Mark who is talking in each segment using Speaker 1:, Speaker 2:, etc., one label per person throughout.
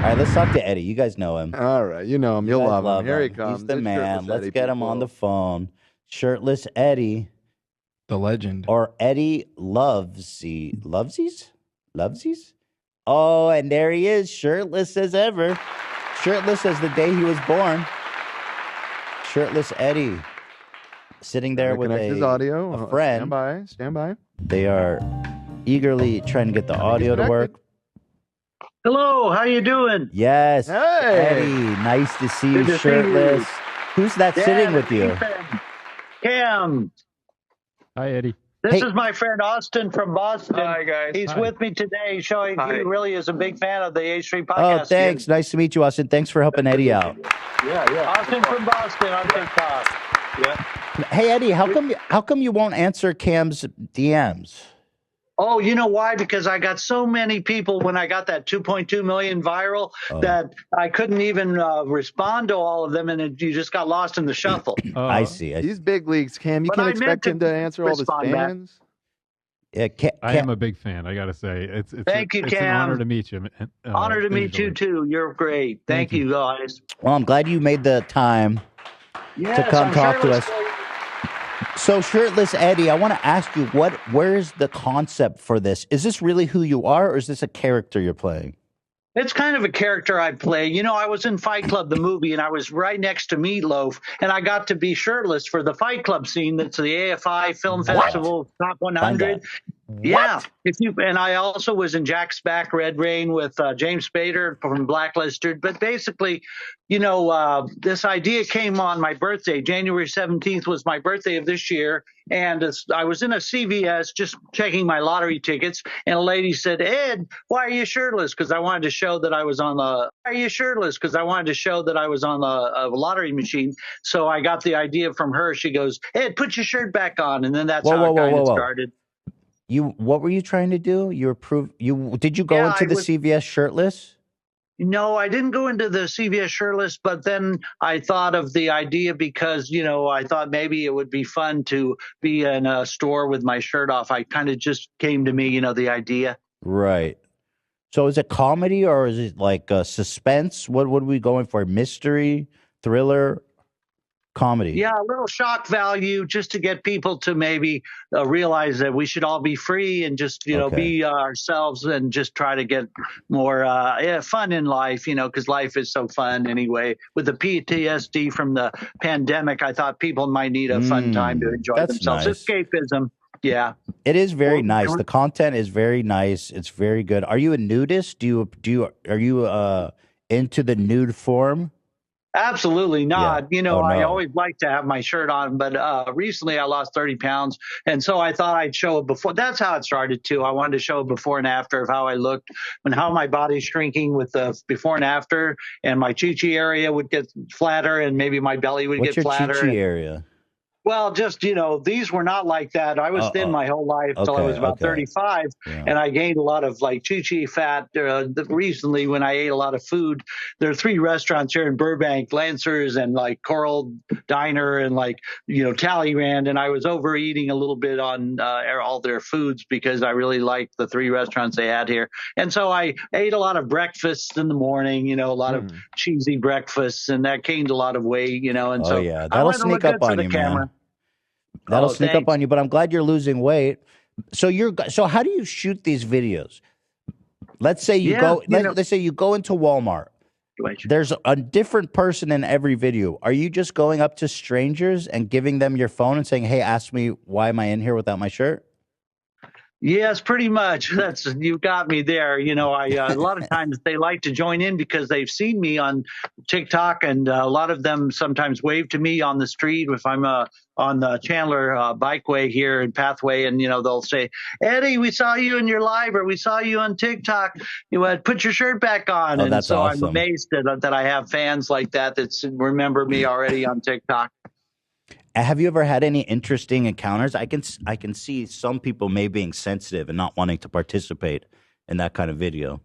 Speaker 1: All right, let's talk to Eddie. You guys know him.
Speaker 2: All right, you know him.
Speaker 1: You
Speaker 2: You'll
Speaker 1: guys
Speaker 2: love him. Here he comes.
Speaker 1: He's the
Speaker 2: It's
Speaker 1: man.
Speaker 2: Shirtless
Speaker 1: Let's
Speaker 2: Eddie,
Speaker 1: get him on the
Speaker 2: people.
Speaker 1: phone. Shirtless Eddie.
Speaker 3: The legend.
Speaker 1: Or Eddie Lovesies? Lovesies? Oh, and there he is, shirtless as ever. Shirtless as the day he was born. Shirtless Eddie. Sitting there with
Speaker 2: his audio.
Speaker 1: a friend.
Speaker 2: Stand by.
Speaker 1: They are eagerly trying to get the audio to work.
Speaker 4: Hello, how you doing?
Speaker 1: Yes.
Speaker 2: Hey.
Speaker 1: Eddie, nice to see you, shirtless. Who's that sitting with you?
Speaker 4: Cam.
Speaker 3: Hi, Eddie.
Speaker 4: This is my friend Austin from Boston.
Speaker 5: Hi, guys.
Speaker 4: He's with me today, showing he really is a big fan of the H3 podcast.
Speaker 1: Oh, thanks. Nice to meet you, Austin. Thanks for helping Eddie out.
Speaker 4: Yeah. Austin from Boston on TikTok.
Speaker 5: Yeah.
Speaker 1: Hey, Eddie, how come you won't answer Cam's DMs?
Speaker 4: Oh, you know why? Because I got so many people when I got that 2.2 million viral that I couldn't even respond to all of them, and you just got lost in the shuffle.
Speaker 1: I see.
Speaker 2: These big leagues, Cam. You
Speaker 4: But
Speaker 2: can't
Speaker 4: I
Speaker 2: expect him
Speaker 4: meant
Speaker 2: to answer all his
Speaker 4: respond back.
Speaker 2: fans.
Speaker 1: Yeah,
Speaker 3: I am a big fan. I gotta say, it's
Speaker 4: Thank you,
Speaker 3: it's
Speaker 4: Cam.
Speaker 3: an honor to meet you.
Speaker 4: Honor to meet you too. You're great. Thank you, guys.
Speaker 1: Well, I'm glad you made the time to come talk to us. So, Shirtless Eddie, I want to ask you, where's the concept for this? Is this really who you are, or is this a character you're playing?
Speaker 4: It's kind of a character I play. You know, I was in Fight Club, the movie, and I was right next to Meatloaf, and I got to be shirtless for the Fight Club scene. That's the AFI Film Festival Top 100. Yeah. And I also was in Jack's Back, Red Rain with James Spader from Blacklisted. But basically, you know, this idea came on my birthday. January 17th was my birthday of this year. And I was in a CVS just checking my lottery tickets. And a lady said, Ed, why are you shirtless? Because I wanted to show that I was on the lottery machine. So I got the idea from her. She goes, Ed, put your shirt back on. And then that's how it kind of started.
Speaker 1: What were you trying to do? Did you go into the CVS shirtless?
Speaker 4: No, I didn't go into the CVS shirtless, but then I thought of the idea because, you know, I thought maybe it would be fun to be in a store with my shirt off. I kind of just came to me, you know, the idea.
Speaker 1: Right. So is it comedy or is it like suspense? What are we going for? Mystery, thriller? Comedy.
Speaker 4: Yeah, a little shock value just to get people to maybe realize that we should all be free and just, you know, be ourselves and just try to get more fun in life, you know, because life is so fun anyway. With the PTSD from the pandemic, I thought people might need a fun time to enjoy themselves. Nice. Escapism. Yeah.
Speaker 1: It is very nice. The content is very nice. It's very good. Are you a nudist? Are you into the nude form?
Speaker 4: Absolutely not. Yeah. You know, I always like to have my shirt on, but recently I lost 30 pounds. And so I thought I'd show it before. That's how it started, too. I wanted to show before and after of how I looked and how my body's shrinking with the before and after. And my chi-chi area would get flatter and maybe my belly would get flatter.
Speaker 1: What's your chi-chi area?
Speaker 4: Well, just, you know, these were not like that. I was thin my whole life until I was about 35. Yeah. And I gained a lot of like chi-chi fat recently when I ate a lot of food. There are 3 restaurants here in Burbank, Lancers and like Coral Diner and like, you know, Talleyrand. And I was overeating a little bit on all their foods because I really liked the 3 restaurants they had here. And so I ate a lot of breakfasts in the morning, you know, a lot of cheesy breakfasts, and that gained a lot of weight, you know. And so
Speaker 1: that'll sneak up on you, man. That'll sneak up on you, but I'm glad you're losing weight. So how do you shoot these videos? Let's say let's say you go into Walmart. There's a different person in every video. Are you just going up to strangers and giving them your phone and saying, "Hey, ask me why am I in here without my shirt?"
Speaker 4: Yes, pretty much. You got me there. You know, a lot of times they like to join in because they've seen me on TikTok, and a lot of them sometimes wave to me on the street if I'm on the Chandler Bikeway here in Pathway, and you know they'll say, "Eddie, we saw you in your live, or we saw you on TikTok. You put your shirt back on." And so awesome. I'm amazed that I have fans like that remember me already on TikTok.
Speaker 1: Have you ever had any interesting encounters? I can see some people may being sensitive and not wanting to participate in that kind of video.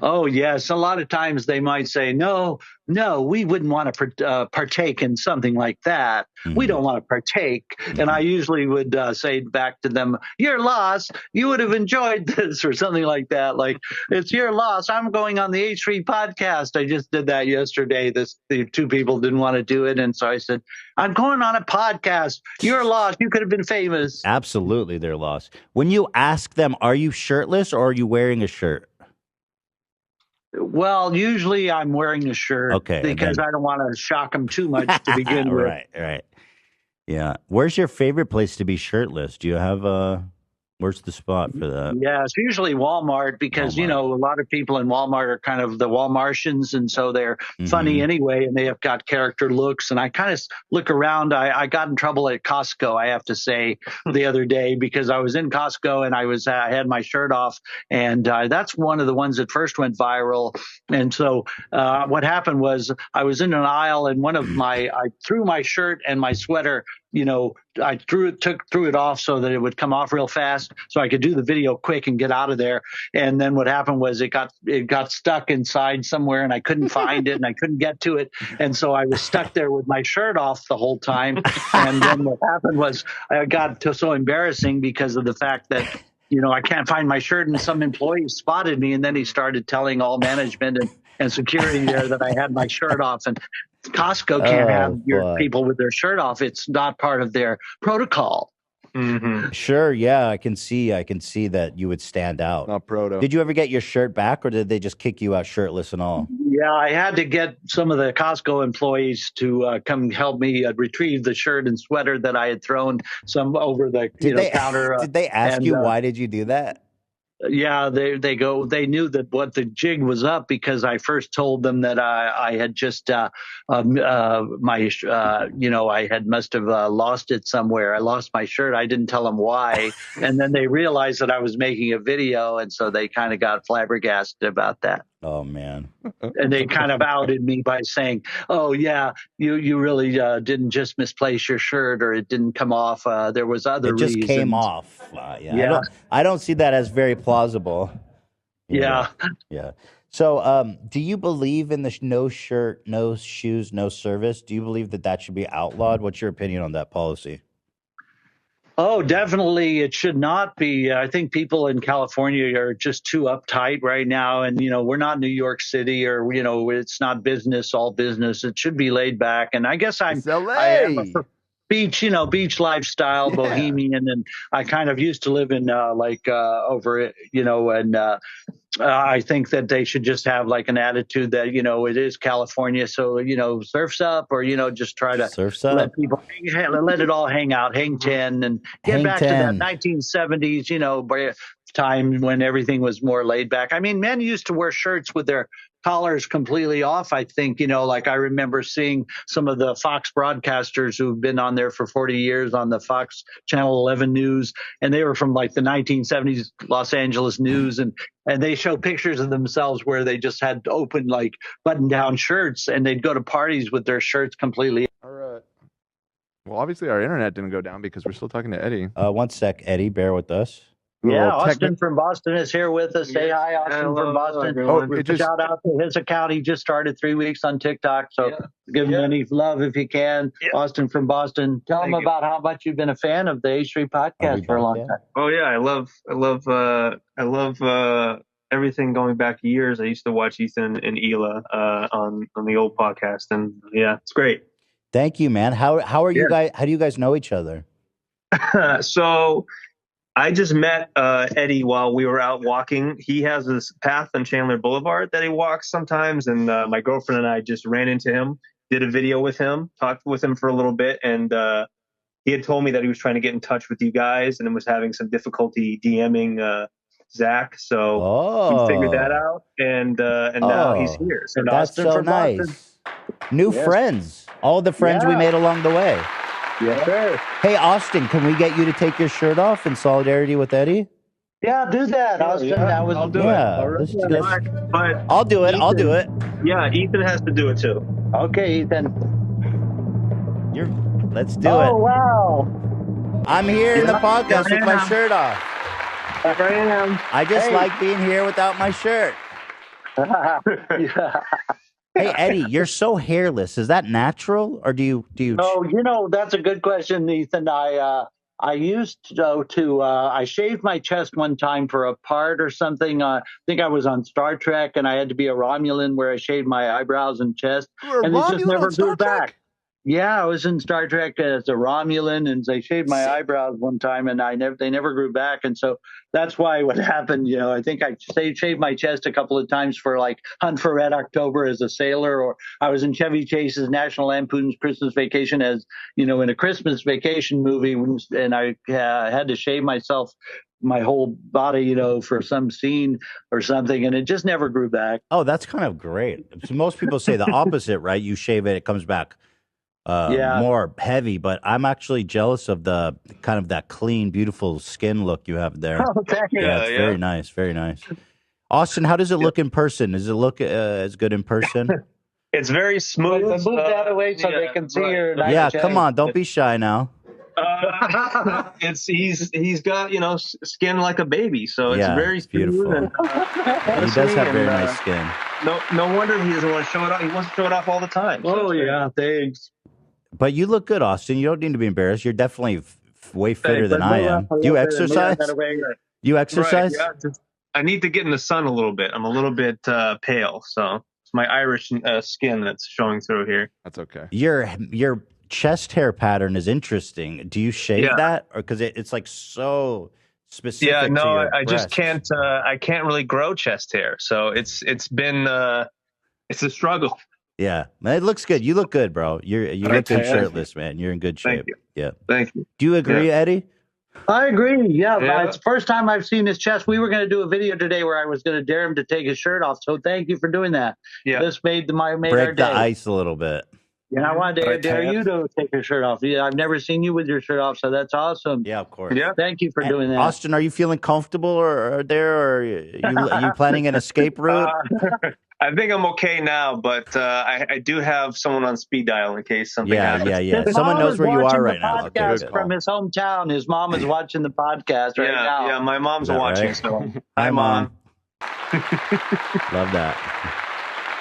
Speaker 4: Oh, yes. A lot of times they might say, no, we wouldn't want to partake in something like that. We don't want to partake. And I usually would say back to them, your loss. You would have enjoyed this or something like that. Like, it's your loss. I'm going on the H3 podcast. I just did that yesterday. The two people didn't want to do it. And so I said, I'm going on a podcast. Your loss. You could have been famous.
Speaker 1: Absolutely, their loss. When you ask them, are you shirtless or are you wearing a shirt?
Speaker 4: Well, usually I'm wearing a shirt because I don't want to shock them too much to begin with.
Speaker 1: Right. Yeah. Where's your favorite place to be shirtless? Do you have where's the spot for that?
Speaker 4: Yeah, it's usually Walmart because, you know, a lot of people in Walmart are kind of the Walmartians, and so they're funny anyway, and they have got character looks. And I kind of look around. I got in trouble at Costco, I have to say, the other day because I was in Costco and I had my shirt off, and that's one of the ones that first went viral. And so what happened was I was in an aisle, and I threw my shirt and my sweater. You know, I threw it off so that it would come off real fast, so I could do the video quick and get out of there. And then what happened was it got stuck inside somewhere, and I couldn't find it, and I couldn't get to it, and so I was stuck there with my shirt off the whole time. And then what happened was I got so embarrassing because of the fact that, you know, I can't find my shirt, and some employee spotted me, and then he started telling all management and security there that I had my shirt off. And Costco can't have your people with their shirt off. It's not part of their protocol.
Speaker 1: Sure, yeah, I can see that you would stand out.
Speaker 2: Not proto.
Speaker 1: Did you ever get your shirt back, or did they just kick you out shirtless and all?
Speaker 4: Yeah, I had to get some of the Costco employees to come help me retrieve the shirt and sweater that I had thrown some over the counter.
Speaker 1: Did they ask you why did you do that?
Speaker 4: Yeah, they knew that what the jig was up because I first told them that I had just I must have lost it somewhere. I lost my shirt. I didn't tell them why, and then they realized that I was making a video, and so they kind of got flabbergasted about that.
Speaker 1: Oh man!
Speaker 4: And they kind of outed me by saying, "Oh yeah, you really didn't just misplace your shirt, or it didn't come off. There was other reasons."
Speaker 1: It just came off. Yeah. I don't see that as very plausible.
Speaker 4: Yeah.
Speaker 1: So, do you believe in the no shirt, no shoes, no service? Do you believe that should be outlawed? What's your opinion on that policy?
Speaker 4: Oh, definitely. It should not be. I think people in California are just too uptight right now. And, you know, we're not New York City or, you know, it's not business, all business. It should be laid back. And I guess I am a beach lifestyle, bohemian. And I kind of used to live in over, you know, and I think that they should just have like an attitude that, you know, it is California. So, you know, surf's up or, you know, just try to let people let it all hang out, hang 10 and get back to that 1970s, you know, time when everything was more laid back. I mean, men used to wear shirts with their collars completely off. I think, you know, like I remember seeing some of the Fox broadcasters who've been on there for 40 years on the Fox Channel 11 News, and they were from like the 1970s Los Angeles News, and they show pictures of themselves where they just had open like button-down shirts, and they'd go to parties with their shirts completely.
Speaker 2: All right. Well, obviously our internet didn't go down because we're still talking to Eddie.
Speaker 1: 1 sec, Eddie, bear with us.
Speaker 4: Yeah, Austin from Boston is here with us. Say hi, Austin from Boston. Shout out to his account. He just started 3 weeks on TikTok, so give him any love if you can. Austin from Boston. Tell him about how much you've been a fan of the H3 podcast for a long time.
Speaker 5: Oh yeah, I love everything going back years. I used to watch Ethan and Hila on the old podcast, and yeah, it's great.
Speaker 1: Thank you, man. How are you guys? How do you guys know each other?
Speaker 5: So I just met Eddie while we were out walking. He has this path on Chandler Boulevard that he walks sometimes, and my girlfriend and I just ran into him, did a video with him, talked with him for a little bit, and he had told me that he was trying to get in touch with you guys and was having some difficulty DMing Zach. So we figured that out, and now he's here. So
Speaker 1: that's so nice. New friends. All the friends we made along the way.
Speaker 4: Yes, sir.
Speaker 1: Hey, Austin, can we get you to take your shirt off in solidarity with Eddie?
Speaker 4: Yeah, do that, Austin.
Speaker 5: I'll do it.
Speaker 1: I'll do it. I'll do it.
Speaker 5: Yeah, Ethan has to do it too.
Speaker 4: Okay, Ethan.
Speaker 1: Let's do it.
Speaker 4: Oh, wow.
Speaker 1: I'm here in the podcast with my shirt off.
Speaker 4: Here I am.
Speaker 1: I just like being here without my shirt.
Speaker 4: Yeah.
Speaker 1: Hey, Eddie, you're so hairless. Is that natural, or do you?
Speaker 4: Oh, that's a good question, Ethan. I used I shaved my chest one time for a part or something. I think I was on Star Trek, and I had to be a Romulan where I shaved my eyebrows and chest,
Speaker 2: You were a
Speaker 4: and it just
Speaker 2: Romulan
Speaker 4: never
Speaker 2: on Star
Speaker 4: grew back.
Speaker 2: Trek?
Speaker 4: Yeah, I was in Star Trek as a Romulan, and they shaved my
Speaker 2: Sick.
Speaker 4: eyebrows one time, and they never grew back, and so that's why what happened. I think I shaved my chest a couple of times for like Hunt for Red October as a sailor, or I was in Chevy Chase's National Lampoon's Christmas Vacation as in a Christmas vacation movie, and I had to shave myself. My whole body, for some scene or something, and it just never grew back.
Speaker 1: Oh, that's kind of great. So most people say the opposite, right? You shave it, it comes back more heavy, but I'm actually jealous of the kind of that clean, beautiful skin look you have there.
Speaker 4: Oh, thank you.
Speaker 1: Yeah, it's very nice, very nice. Austin, how does it look in person? Does it look as good in person?
Speaker 5: It's very smooth.
Speaker 4: Move that away so they can see your nice
Speaker 1: Yeah,
Speaker 4: chest.
Speaker 1: come on, don't be shy now.
Speaker 5: He's got skin like a baby, so it's very
Speaker 1: beautiful.
Speaker 5: And,
Speaker 1: he does have very nice skin.
Speaker 5: No wonder he doesn't want to show it off. He wants to show it off all the time.
Speaker 4: Oh yeah, thanks.
Speaker 1: But you look good, Austin. You don't need to be embarrassed. You're definitely way fitter than I am. Do you exercise? You exercise?
Speaker 5: Right, yeah, I need to get in the sun a little bit. I'm a little bit pale, so it's my Irish skin that's showing through here.
Speaker 2: That's okay.
Speaker 1: Your chest hair pattern is interesting. Do you shave that, or because it's like so specific?
Speaker 5: Yeah, no,
Speaker 1: to your
Speaker 5: I just
Speaker 1: breasts?
Speaker 5: can't. I can't really grow chest hair, so it's been it's a struggle.
Speaker 1: Yeah, man, it looks good. You look good, bro. You look good shirtless, man. You're in good shape.
Speaker 5: Thank you.
Speaker 1: Yeah.
Speaker 5: Thank you.
Speaker 1: Do you agree, Eddie?
Speaker 4: I agree. Yeah, it's the first time I've seen his chest. We were going to do a video today where I was going to dare him to take his shirt off. So thank you for doing that.
Speaker 5: Yeah,
Speaker 4: this made our
Speaker 1: Break
Speaker 4: day.
Speaker 1: the ice a little bit.
Speaker 4: And I wanted to dare you to take your shirt off. Yeah, I've never seen you with your shirt off, so that's awesome.
Speaker 1: Yeah, of course.
Speaker 5: Yeah.
Speaker 4: Thank you for doing that.
Speaker 1: Austin, are you feeling comfortable or are you planning an escape route?
Speaker 5: I think I'm okay now, but I do have someone on speed dial in case something happens.
Speaker 1: Yeah. Someone knows where you are right now. Okay,
Speaker 4: Podcast from his hometown. His mom is watching the podcast right now.
Speaker 5: Yeah, my mom's watching. Right? So
Speaker 1: hi, Mom. Love that.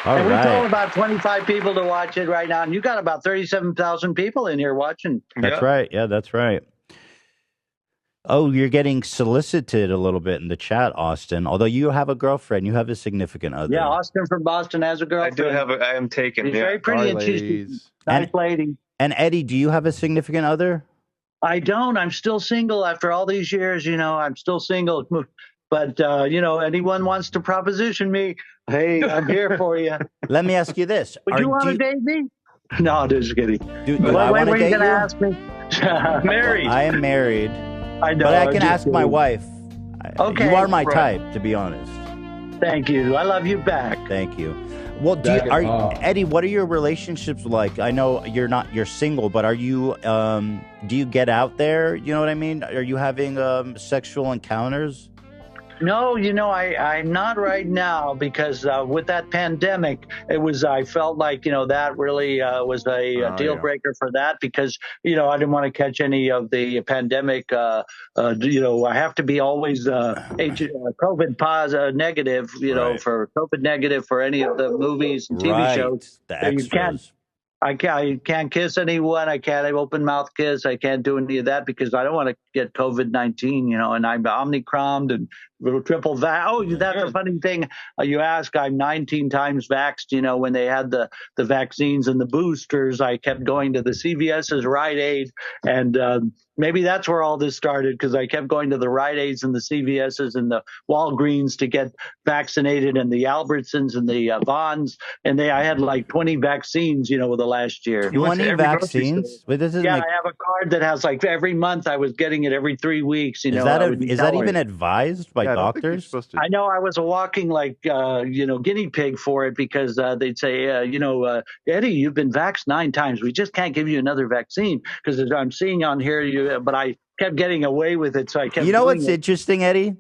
Speaker 1: All
Speaker 4: and
Speaker 1: right.
Speaker 4: we told about 25 people to watch it right now, and you got about 37,000 people in here watching.
Speaker 1: That's right. Yeah, that's right. Oh, you're getting solicited a little bit in the chat, Austin. Although you have a girlfriend, you have a significant other.
Speaker 4: Yeah, Austin from Boston has a girlfriend.
Speaker 5: I do have. I am taken.
Speaker 4: She's very pretty and she's a nice lady.
Speaker 1: And Eddie, do you have a significant other?
Speaker 4: I don't. I'm still single after all these years. I'm still single. But anyone wants to proposition me, hey, I'm here for you.
Speaker 1: Let me ask you this:
Speaker 4: Would you want to date me? No, just kidding.
Speaker 1: Do I want to date you?
Speaker 4: Ask me?
Speaker 5: Married.
Speaker 1: I am married.
Speaker 4: I know.
Speaker 1: But I can ask my wife.
Speaker 4: Okay.
Speaker 1: You are my type, to be honest.
Speaker 4: Thank you. I love you back.
Speaker 1: Thank you. Well, Eddie, what are your relationships like? I know you're single, but are you? Do you get out there? You know what I mean? Are you having sexual encounters?
Speaker 4: No, I'm not right now because with that pandemic, I felt like, that really was a deal breaker for that because, I didn't want to catch any of the pandemic. I have to be always COVID positive, negative, for COVID negative for any of the movies and TV shows.
Speaker 1: The extras.
Speaker 4: I can't kiss anyone. I can't open mouth kiss. I can't do any of that because I don't want to get COVID-19, and I'm Omicron and triple vax. Oh, that's a funny thing. You ask, I'm 19 times vaxxed. When they had the vaccines and the boosters, I kept going to the CVS's Rite Aid. And maybe that's where all this started because I kept going to the Rite Aids and the CVS's and the Walgreens to get vaccinated and the Albertsons and the Vons. And I had like 20 vaccines, with the last year.
Speaker 1: 20 vaccines?
Speaker 4: I have a card that has like every month. I was getting it every 3 weeks.
Speaker 1: Is that even advised by doctors?
Speaker 4: I know I was walking like, guinea pig for it because they'd say, Eddie, you've been vaxxed 9 times. We just can't give you another vaccine because I'm seeing on here, but I kept getting away with it. So I kept
Speaker 1: what's interesting, Eddie?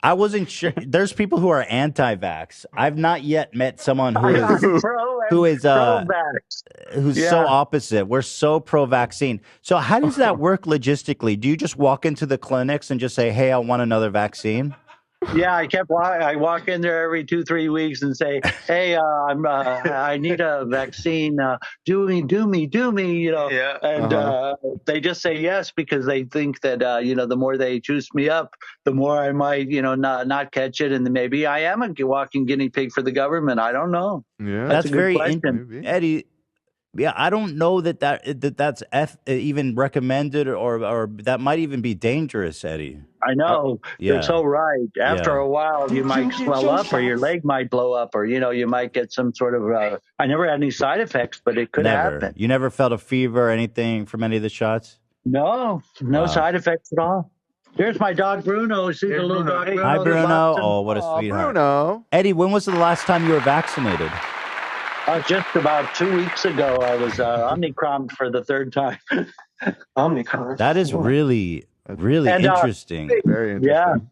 Speaker 1: I wasn't sure. There's people who are anti-vax. I've not yet met someone who's so opposite. We're so pro-vaccine. So how does that work logistically? Do you just walk into the clinics and just say, "Hey, I want another vaccine"?
Speaker 4: Yeah, I walk in there every 2-3 weeks and say, "Hey, I need a vaccine. Do me.
Speaker 5: Yeah.
Speaker 4: And they just say yes because they think that the more they juice me up, the more I might not catch it, and maybe I am a walking guinea pig for the government. I don't know.
Speaker 2: Yeah.
Speaker 4: That's a good
Speaker 1: very
Speaker 4: question.
Speaker 2: Maybe.
Speaker 1: Eddie. Yeah, I don't know that's even recommended or that might even be dangerous, Eddie.
Speaker 4: I know. You're
Speaker 1: Yeah,
Speaker 4: so right. After
Speaker 1: yeah.
Speaker 4: a while, you might swell up, or your leg might blow up, or you might get some sort of. I never had any side effects, but it could
Speaker 1: Never.
Speaker 4: happen.
Speaker 1: You never felt a fever or anything from any of the shots?
Speaker 4: No
Speaker 1: Wow.
Speaker 4: side effects at all. Here's my dog Bruno. See the little dog Bruno?
Speaker 1: Hi,
Speaker 4: that
Speaker 1: Bruno.
Speaker 4: loves him?
Speaker 1: Oh, what a sweetheart.
Speaker 2: Bruno.
Speaker 1: Eddie, when was the last time you were vaccinated?
Speaker 4: Just about 2 weeks ago, I was Omicron for the third time.
Speaker 5: Omnicron.
Speaker 1: That is really interesting.
Speaker 2: Very interesting.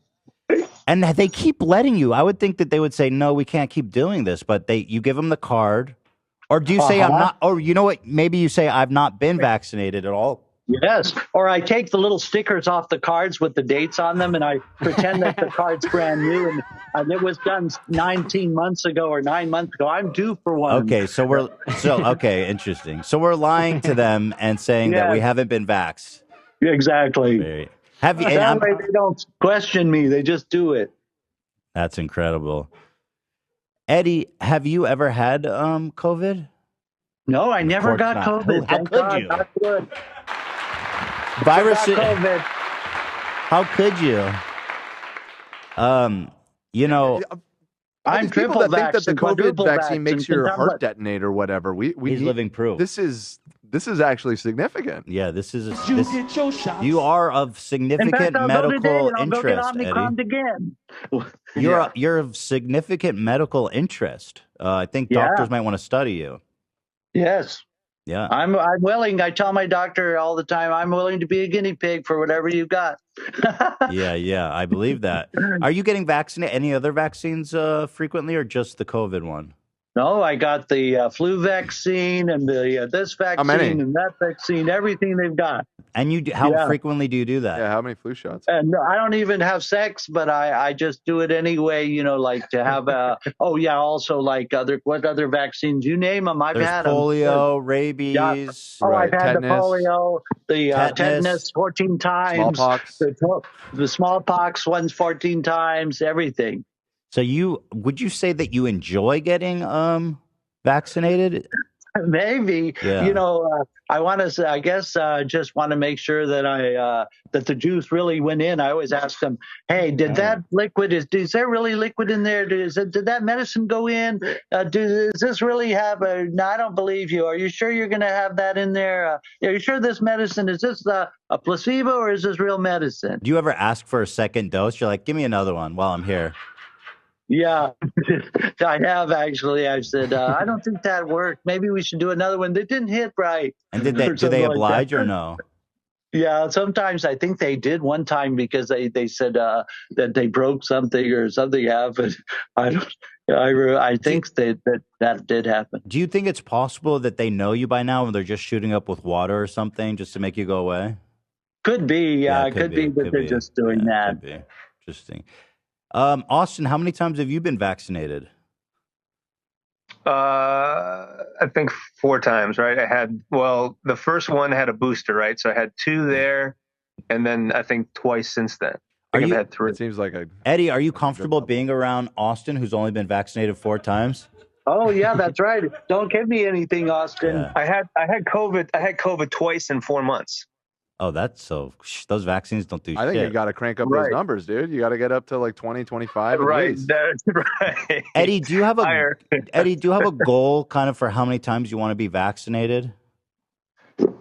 Speaker 4: Yeah.
Speaker 1: And they keep letting you. I would think that they would say, no, we can't keep doing this. But you give them the card. Or do you say I'm not? Or you know what? Maybe you say I've not been vaccinated at all.
Speaker 4: Yes. Or I take the little stickers off the cards with the dates on them, and I pretend that the card's brand new, and it was done 19 months ago or 9 months ago. I'm due for one.
Speaker 1: Okay, okay, interesting. So we're lying to them and saying that we haven't been vaxxed.
Speaker 4: Exactly.
Speaker 1: Have you?
Speaker 4: That way they don't question me; they just do it.
Speaker 1: That's incredible. Eddie, have you ever had COVID?
Speaker 4: No, I never got COVID.
Speaker 1: How could you?
Speaker 4: Not good.
Speaker 1: Virus.
Speaker 4: COVID.
Speaker 1: How could you?
Speaker 4: I'm triple
Speaker 2: people that think that the COVID vaccine
Speaker 4: vaccine
Speaker 2: makes your heart detonate or whatever. He's
Speaker 1: living proof.
Speaker 2: This is actually significant.
Speaker 1: Yeah, you are of significant medical interest, Eddie.
Speaker 4: Again.
Speaker 1: You're of significant medical interest. I think doctors might want to study you.
Speaker 4: Yes.
Speaker 1: Yeah.
Speaker 4: I'm willing. I tell my doctor all the time, I'm willing to be a guinea pig for whatever you got.
Speaker 1: Yeah, I believe that. Are you getting vaccinated? Any other vaccines frequently, or just the COVID one?
Speaker 4: No, I got the flu vaccine and the this vaccine and that vaccine, everything they've got.
Speaker 1: And how frequently do you do that?
Speaker 2: Yeah, how many flu shots?
Speaker 4: And I don't even have sex, but I just do it anyway, like to have also like what other vaccines, you name them, I've had
Speaker 1: polio,
Speaker 4: them.
Speaker 1: rabies.
Speaker 4: Yeah. Oh, I've had
Speaker 2: tetanus,
Speaker 4: the polio, the tetanus 14 times.
Speaker 2: Smallpox.
Speaker 4: The smallpox ones 14 times, everything.
Speaker 1: So would you say that you enjoy getting vaccinated?
Speaker 4: Maybe.
Speaker 1: Yeah.
Speaker 4: I want to say, I guess, just want to make sure that that the juice really went in. I always ask them, hey, did that liquid, is there really liquid in there? Did that medicine go in? Does this really have no, I don't believe you. Are you sure you're going to have that in there? Are you sure this medicine, is this a placebo or is this real medicine?
Speaker 1: Do you ever ask for a second dose? You're like, give me another one while I'm here.
Speaker 4: Yeah, I have actually. I've said, I don't think that worked. Maybe we should do another one. They didn't hit right.
Speaker 1: And did they oblige or no?
Speaker 4: Yeah, sometimes I think they did one time because they said that they broke something or something happened. I think that did happen.
Speaker 1: Do you think it's possible that they know you by now and they're just shooting up with water or something just to make you go away?
Speaker 4: Could be. Yeah, could be that they're just doing that.
Speaker 1: Could be. Interesting. Austin, how many times have you been vaccinated?
Speaker 5: I think 4 times, right? The first one had a booster, right? So I had 2 there, and then I think twice since then. I've had 3.
Speaker 2: It seems like
Speaker 1: Eddie, are you comfortable being around Austin, who's only been vaccinated 4 times?
Speaker 4: Oh yeah, that's right. Don't give me anything, Austin.
Speaker 1: Yeah.
Speaker 5: I had COVID. I had COVID twice in 4 months.
Speaker 1: Oh, those vaccines don't do shit.
Speaker 2: I think you got to crank up those numbers, dude. You got to get up to like 20, 25 at least.
Speaker 5: That's right.
Speaker 1: Eddie, do you have a goal kind of for how many times you want to be vaccinated?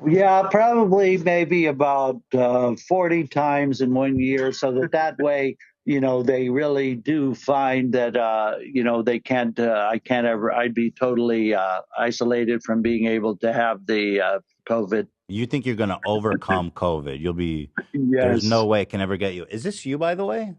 Speaker 4: Yeah, probably maybe about 40 times in 1 year, so that way, they really do find that, they can't, I'd be totally isolated from being able to have the COVID.
Speaker 1: You think you're going to overcome COVID? There's no way it can ever get you. Is this you, by the way?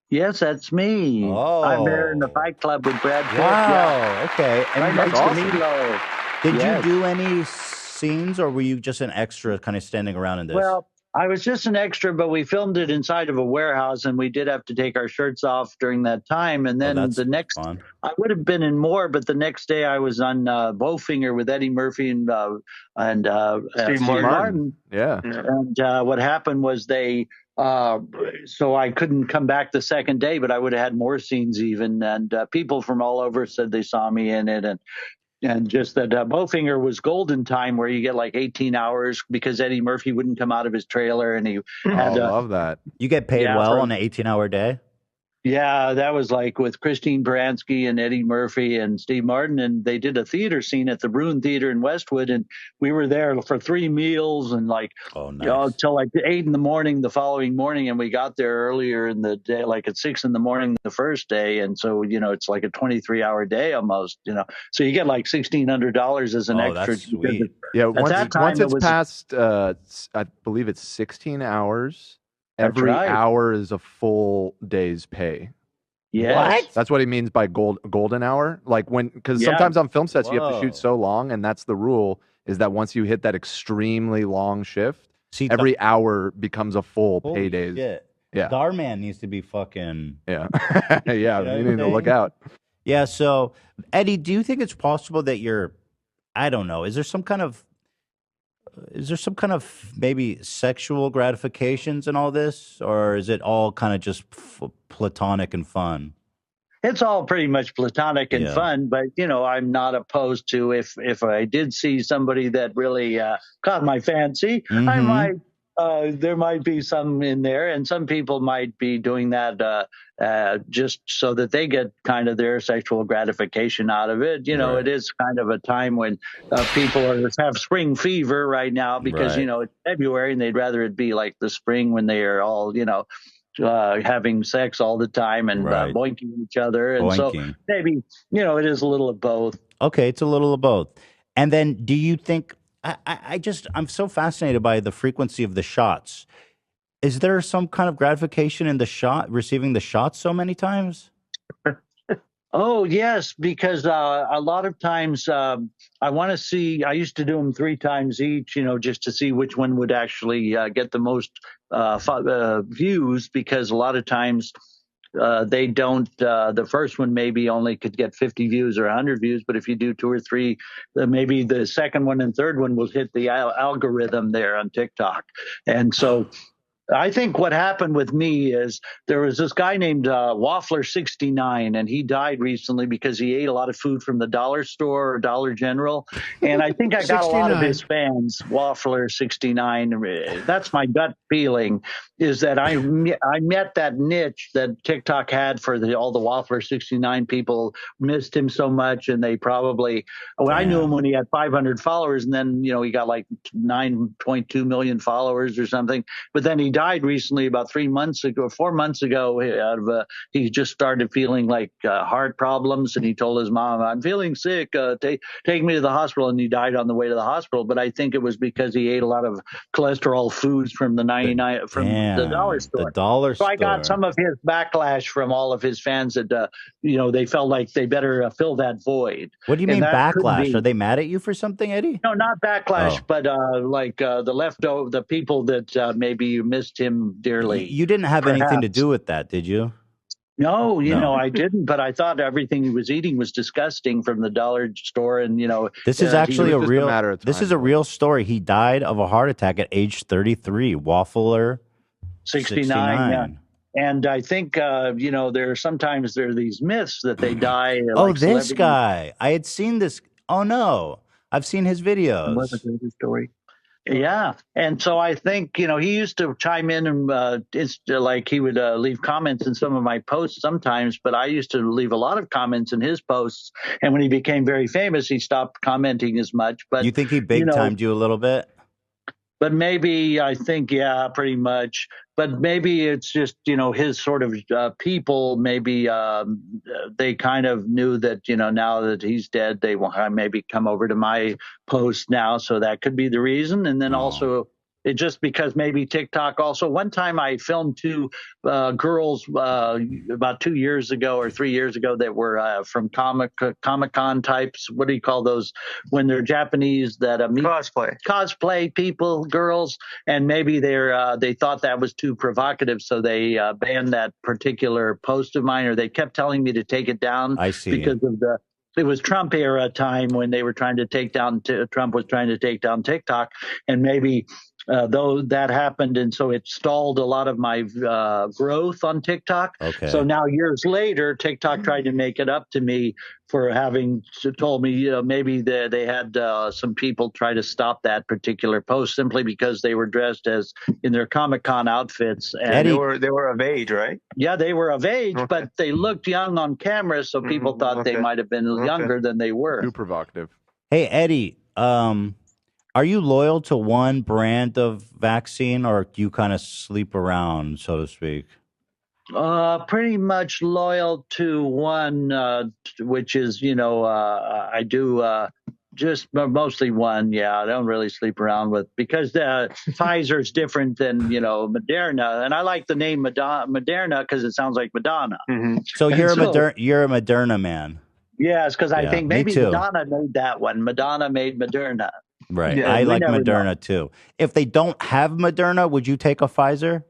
Speaker 4: Yes, that's me.
Speaker 1: Oh.
Speaker 4: I'm there in the Fight Club with Brad Pitt.
Speaker 1: Wow,
Speaker 4: yeah.
Speaker 1: Okay. And
Speaker 4: right next
Speaker 1: awesome.
Speaker 4: to Meatloaf.
Speaker 1: Did you do any scenes, or were you just an extra kind of standing around in this?
Speaker 4: Well, I was just an extra, but we filmed it inside of a warehouse, and we did have to take our shirts off during that time. And then the next,
Speaker 1: fun.
Speaker 4: I would have been in more, but the next day I was on Bowfinger with Eddie Murphy and
Speaker 5: Steve
Speaker 4: Martin.
Speaker 2: Yeah.
Speaker 4: And what happened was so I couldn't come back the second day, but I would have had more scenes even. And people from all over said they saw me in it. And just that Bowfinger was golden time where you get like 18 hours because Eddie Murphy wouldn't come out of his trailer and he had.
Speaker 2: I love that.
Speaker 1: You get paid well on an 18-hour day?
Speaker 4: Yeah, that was like with Christine Baranski and Eddie Murphy and Steve Martin, and they did a theater scene at the Bruin Theater in Westwood, and we were there for 3 meals and like till like 8 in the morning the following morning, and we got there earlier in the day, like at 6 in the morning the first day, and so it's like a 23-hour day almost, so you get like $1,600 as an extra.
Speaker 1: That's sweet.
Speaker 2: Yeah,
Speaker 4: once
Speaker 2: it's past, I believe it's 16 hours. Every hour is a full day's pay.
Speaker 4: Yeah,
Speaker 2: that's what he means by golden hour. Like because sometimes on film sets you have to shoot so long, and that's the rule. Is that once you hit that extremely long shift, every hour becomes a full payday. Yeah,
Speaker 1: Darman needs to be fucking.
Speaker 2: Yeah, you need to look out.
Speaker 1: Yeah. So Eddie, do you think it's possible that I don't know. Is there some kind of maybe sexual gratifications in all this, or is it all kind of just platonic and fun?
Speaker 4: It's all pretty much platonic and fun, but I'm not opposed to if I did see somebody that really caught my fancy, I might. There might be some in there, and some people might be doing that just so that they get kind of their sexual gratification out of it. It is kind of a time when people have spring fever right now because, it's February and they'd rather it be like the spring when they are all, having sex all the time and boinking each other. And so maybe, it is a little of both.
Speaker 1: Okay, it's a little of both. And then do you think... I'm so fascinated by the frequency of the shots. Is there some kind of gratification in receiving the shots so many times?
Speaker 4: Oh, yes, because a lot of times I want to see, I used to do them 3 times each, just to see which one would actually get the most views, because a lot of times they don't, the first one maybe only could get 50 views or 100 views, but if you do 2 or 3, maybe the second one and third one will hit the algorithm there on TikTok. And so I think what happened with me is there was this guy named Waffler69, and he died recently because he ate a lot of food from the dollar store or Dollar General. And I think I got a lot of his fans, Waffler69. That's my gut feeling, is that I met that niche that TikTok had for all the Waffler69 people. Missed him so much, and they probably, I knew him when he had 500 followers, and then, he got like 9.2 million followers or something. But then he died recently, about 4 months ago. He just started feeling like heart problems, and he told his mom, "I'm feeling sick. Take me to the hospital." And he died on the way to the hospital. But I think it was because he ate a lot of cholesterol foods from the the dollar store.
Speaker 1: The dollar store.
Speaker 4: So I got some of his backlash from all of his fans that they felt like they better fill that void.
Speaker 1: What do you mean backlash? Are they mad at you for something, Eddie?
Speaker 4: No, not backlash, but the people that maybe you missed him dearly.
Speaker 1: You didn't have anything to do with that, did you?
Speaker 4: No, I didn't, but I thought everything he was eating was disgusting from the dollar store. And,
Speaker 1: this is actually this is a real story. He died of a heart attack at age 33, Waffler 69.
Speaker 4: Yeah. And I think, there are these myths that they die.
Speaker 1: This guy. I had seen this. Oh, no. I've seen his videos.
Speaker 4: What's the story? Yeah. And so I think, he used to chime in and he would leave comments in some of my posts sometimes, but I used to leave a lot of comments in his posts. And when he became very famous, he stopped commenting as much. But
Speaker 1: you think he big timed you a little bit?
Speaker 4: But maybe I think, pretty much. But maybe it's just, his sort of people, maybe they kind of knew that, now that he's dead, they will maybe come over to my post now. So that could be the reason. And then also just because maybe TikTok also. One time I filmed two girls about 2 years ago or 3 years ago that were from Comic-Con types. What do you call those when they're Japanese that cosplay people, girls, and maybe they thought that was too provocative, so they banned that particular post of mine, or they kept telling me to take it down.
Speaker 1: I see.
Speaker 4: Because of it was Trump era time when they were trying to take down Trump was trying to take down TikTok, and maybe though that happened, and so it stalled a lot of my growth on TikTok.
Speaker 1: Okay.
Speaker 4: So now years later, TikTok tried to make it up to me for having told me, maybe they had some people try to stop that particular post simply because they were dressed as in their Comic-Con outfits. And
Speaker 1: Eddie,
Speaker 5: they were of age, right?
Speaker 4: Yeah, they were of age, but they looked young on camera, so people thought they might have been younger than they were.
Speaker 2: Too provocative.
Speaker 1: Hey, Eddie, are you loyal to one brand of vaccine, or do you kind of sleep around, so to speak?
Speaker 4: Pretty much loyal to one, which is, I do just mostly one. Yeah, I don't really sleep around with, because Pfizer's different than, Moderna. And I like the name Moderna because it sounds like Madonna.
Speaker 5: Mm-hmm.
Speaker 1: So you're a Moderna man.
Speaker 4: Yes, because I think maybe Madonna made that one. Madonna made Moderna.
Speaker 1: Right. Yeah, I like Moderna too. If they don't have Moderna, would you take a Pfizer?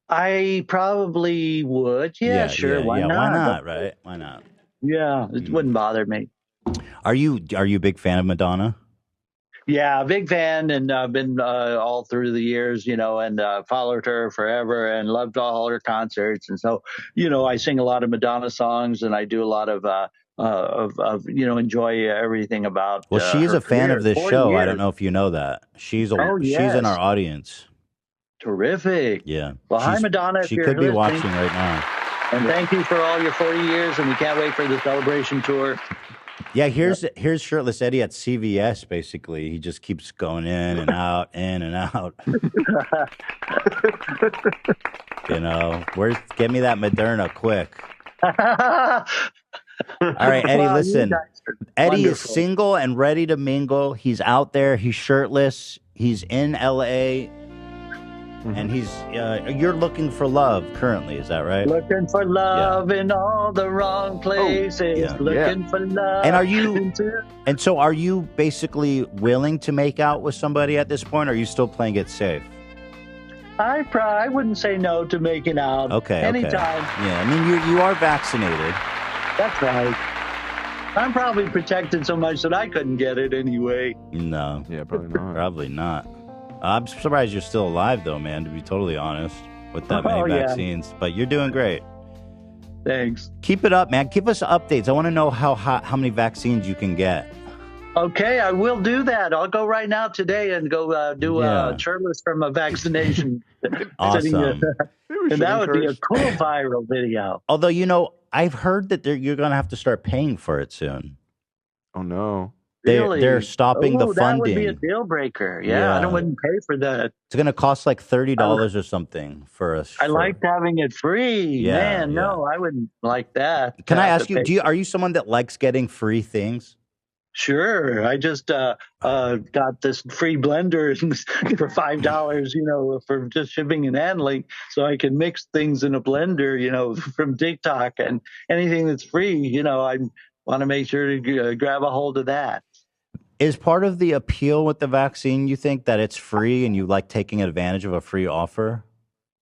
Speaker 4: I probably would. Yeah, sure. Why not?
Speaker 1: Why not? Right? Why not?
Speaker 4: Yeah, it wouldn't bother me.
Speaker 1: Are you a big fan of Madonna?
Speaker 4: Yeah, big fan, and I've been all through the years, and followed her forever and loved all her concerts. And so, I sing a lot of Madonna songs, and I do a lot of enjoy everything about.
Speaker 1: Well, she's a fan of this show. Years. I don't know if you know that. She's in our audience.
Speaker 4: Terrific.
Speaker 1: Yeah.
Speaker 4: Well, hi, Madonna.
Speaker 1: She could be watching right now.
Speaker 4: And thank you for all your 40 years, and we can't wait for the celebration tour.
Speaker 1: Yeah, here's Shirtless Eddie at CVS, basically. He just keeps going in and out, in and out. Get me that Moderna quick. All right, Eddie, listen. Eddie is single and ready to mingle. He's out there. He's shirtless. He's in L.A., and you're looking for love currently, is that right?
Speaker 4: Looking for love in all the wrong places. Looking for love.
Speaker 1: And so are you basically willing to make out with somebody at this point, or are you still playing it safe?
Speaker 4: I wouldn't say no to making out.
Speaker 1: Okay.
Speaker 4: Anytime.
Speaker 1: Yeah, I mean, you are vaccinated.
Speaker 4: That's right. I'm probably protected so much that I couldn't get it anyway.
Speaker 1: No.
Speaker 2: Yeah, probably not.
Speaker 1: Probably not. I'm surprised you're still alive, though, man, to be totally honest, with that many vaccines. But you're doing great.
Speaker 4: Thanks.
Speaker 1: Keep it up, man. Give us updates. I want to know how many vaccines you can get.
Speaker 4: Okay, I will do that. I'll go right now today and go do shirtless from a vaccination.
Speaker 1: Awesome.
Speaker 4: And that would be a cool viral video.
Speaker 1: Although, I've heard that you're going to have to start paying for it soon.
Speaker 2: Oh, no.
Speaker 1: They're stopping the funding.
Speaker 4: That would be a deal breaker. Yeah, I wouldn't pay for that.
Speaker 1: It's going to cost like $30 or something for us.
Speaker 4: I liked having it free. Man, no, I wouldn't like that.
Speaker 1: Can I ask you, are you someone that likes getting free things?
Speaker 4: Sure. I just got this free blender for $5, for just shipping and handling, so I can mix things in a blender, from TikTok, and anything that's free, I want to make sure to grab a hold of that.
Speaker 1: Is part of the appeal with the vaccine, you think, that it's free and you like taking advantage of a free offer?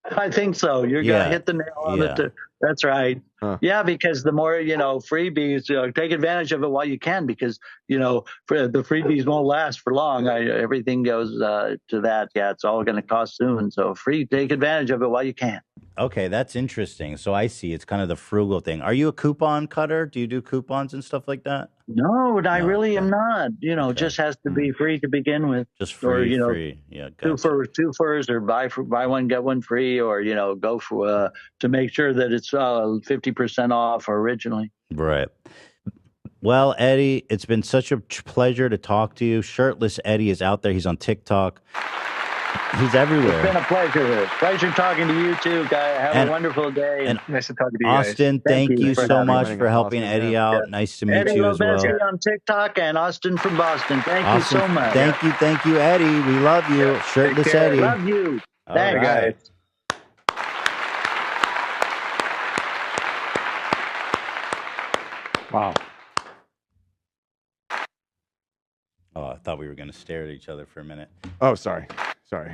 Speaker 4: I think so. You're going to hit the nail on it. That's right. Huh. Yeah, because the more, freebies, take advantage of it while you can, because, the freebies won't last for long. Everything goes to that. Yeah, it's all going to cost soon. So take advantage of it while you can.
Speaker 1: Okay, that's interesting. So I see. It's kind of the frugal thing. Are you a coupon cutter? Do you do coupons and stuff like that?
Speaker 4: No, I really am not. It just has to be free to begin with.
Speaker 1: Just free, free. Yeah,
Speaker 4: gotcha. Two furs, or buy one get one free, or go for to make sure that it's 50% off originally.
Speaker 1: Right. Well, Eddie, it's been such a pleasure to talk to you. Shirtless Eddie is out there. He's on TikTok. He's everywhere.
Speaker 4: It's been a pleasure. Pleasure talking to you too, guy. Have a wonderful day.
Speaker 1: And
Speaker 5: nice to talk to you
Speaker 1: Austin,
Speaker 5: guys.
Speaker 1: thank you so much
Speaker 2: having
Speaker 1: for
Speaker 2: us,
Speaker 1: helping
Speaker 2: Austin.
Speaker 1: Eddie
Speaker 2: Yeah.
Speaker 1: out. Nice to meet
Speaker 4: Eddie
Speaker 1: you as well.
Speaker 4: Loveski on TikTok and Austin from Boston. Thank you
Speaker 1: Austin,
Speaker 4: so much.
Speaker 1: thank you, Eddie. We love you. Shirtless Eddie.
Speaker 4: Love you.
Speaker 1: All
Speaker 4: Thanks,
Speaker 1: right.
Speaker 5: guys.
Speaker 2: Wow.
Speaker 1: Oh, I thought we were going to stare at each other for a minute.
Speaker 2: Oh, sorry.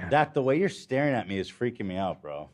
Speaker 1: Dak, the way you're staring at me is freaking me out, bro.